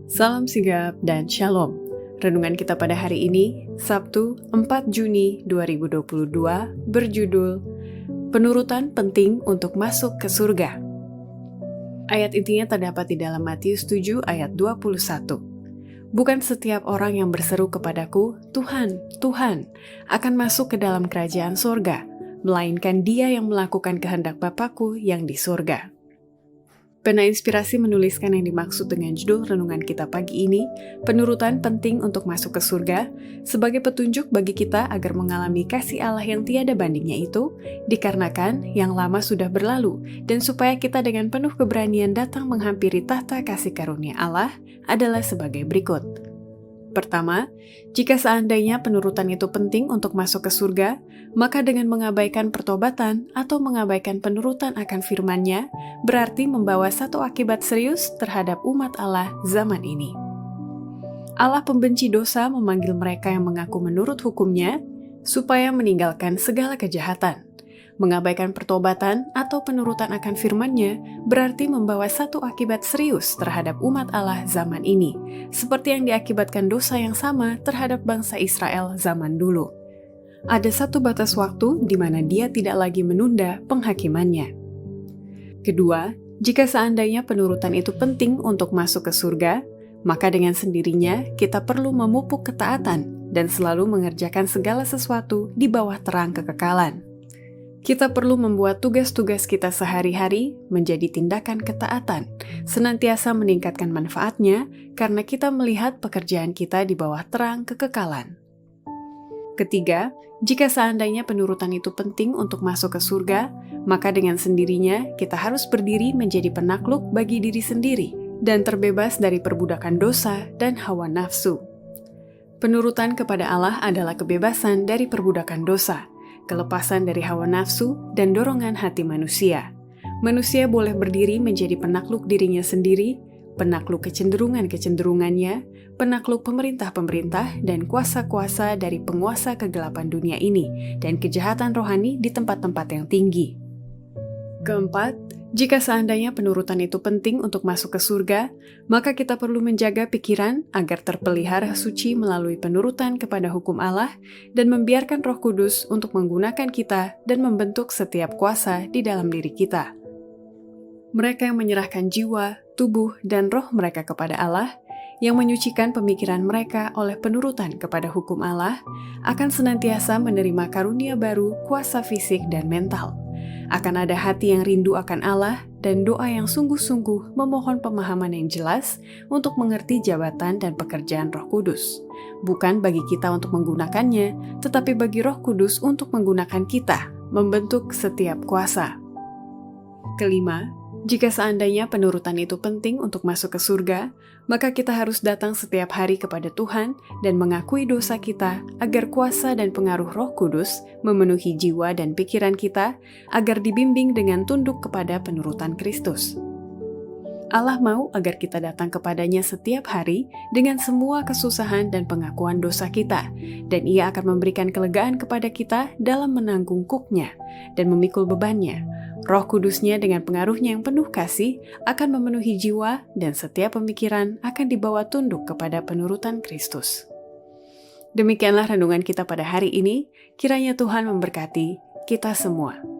Salam sigap dan shalom. Renungan kita pada hari ini, Sabtu 4 Juni 2022, berjudul Penurutan Penting untuk Masuk ke Surga. Ayat intinya terdapat di dalam Matius 7 ayat 21. Bukan setiap orang yang berseru kepadaku, Tuhan, Tuhan, akan masuk ke dalam kerajaan surga, melainkan dia yang melakukan kehendak Bapakku yang di surga. Pena Inspirasi menuliskan yang dimaksud dengan judul renungan kita pagi ini, penurutan penting untuk masuk ke surga, sebagai petunjuk bagi kita agar mengalami kasih Allah yang tiada bandingnya itu, dikarenakan yang lama sudah berlalu, dan supaya kita dengan penuh keberanian datang menghampiri tahta kasih karunia Allah adalah sebagai berikut. Pertama, jika seandainya penurutan itu penting untuk masuk ke surga, maka dengan mengabaikan pertobatan atau mengabaikan penurutan akan firman-Nya, berarti membawa satu akibat serius terhadap umat Allah zaman ini. Allah pembenci dosa memanggil mereka yang mengaku menurut hukum-Nya, supaya meninggalkan segala kejahatan. Mengabaikan pertobatan atau penurutan akan firman-Nya berarti membawa satu akibat serius terhadap umat Allah zaman ini, seperti yang diakibatkan dosa yang sama terhadap bangsa Israel zaman dulu. Ada satu batas waktu di mana Dia tidak lagi menunda penghakimannya. Kedua, jika seandainya penurutan itu penting untuk masuk ke surga, maka dengan sendirinya kita perlu memupuk ketaatan dan selalu mengerjakan segala sesuatu di bawah terang kekekalan. Kita perlu membuat tugas-tugas kita sehari-hari menjadi tindakan ketaatan, senantiasa meningkatkan manfaatnya karena kita melihat pekerjaan kita di bawah terang kekekalan. Ketiga, jika seandainya penurutan itu penting untuk masuk ke surga, maka dengan sendirinya kita harus berdiri menjadi penakluk bagi diri sendiri dan terbebas dari perbudakan dosa dan hawa nafsu. Penurutan kepada Allah adalah kebebasan dari perbudakan dosa, kelepasan dari hawa nafsu, dan dorongan hati manusia. Manusia boleh berdiri menjadi penakluk dirinya sendiri, penakluk kecenderungan-kecenderungannya, penakluk pemerintah-pemerintah, dan kuasa-kuasa dari penguasa kegelapan dunia ini, dan kejahatan rohani di tempat-tempat yang tinggi. Keempat, jika seandainya penurutan itu penting untuk masuk ke surga, maka kita perlu menjaga pikiran agar terpelihara suci melalui penurutan kepada hukum Allah dan membiarkan Roh Kudus untuk menggunakan kita dan membentuk setiap kuasa di dalam diri kita. Mereka yang menyerahkan jiwa, tubuh, dan roh mereka kepada Allah, yang menyucikan pemikiran mereka oleh penurutan kepada hukum Allah, akan senantiasa menerima karunia baru, kuasa fisik dan mental. Akan ada hati yang rindu akan Allah dan doa yang sungguh-sungguh memohon pemahaman yang jelas untuk mengerti jabatan dan pekerjaan Roh Kudus. Bukan bagi kita untuk menggunakannya, tetapi bagi Roh Kudus untuk menggunakan kita, membentuk setiap kuasa. Kelima, jika seandainya penurutan itu penting untuk masuk ke surga, maka kita harus datang setiap hari kepada Tuhan dan mengakui dosa kita agar kuasa dan pengaruh Roh Kudus memenuhi jiwa dan pikiran kita agar dibimbing dengan tunduk kepada penurutan Kristus. Allah mau agar kita datang kepadanya setiap hari dengan semua kesusahan dan pengakuan dosa kita, dan Ia akan memberikan kelegaan kepada kita dalam menanggung kuknya dan memikul bebannya. Roh Kudusnya dengan pengaruhnya yang penuh kasih akan memenuhi jiwa dan setiap pemikiran akan dibawa tunduk kepada penurutan Kristus. Demikianlah renungan kita pada hari ini, kiranya Tuhan memberkati kita semua.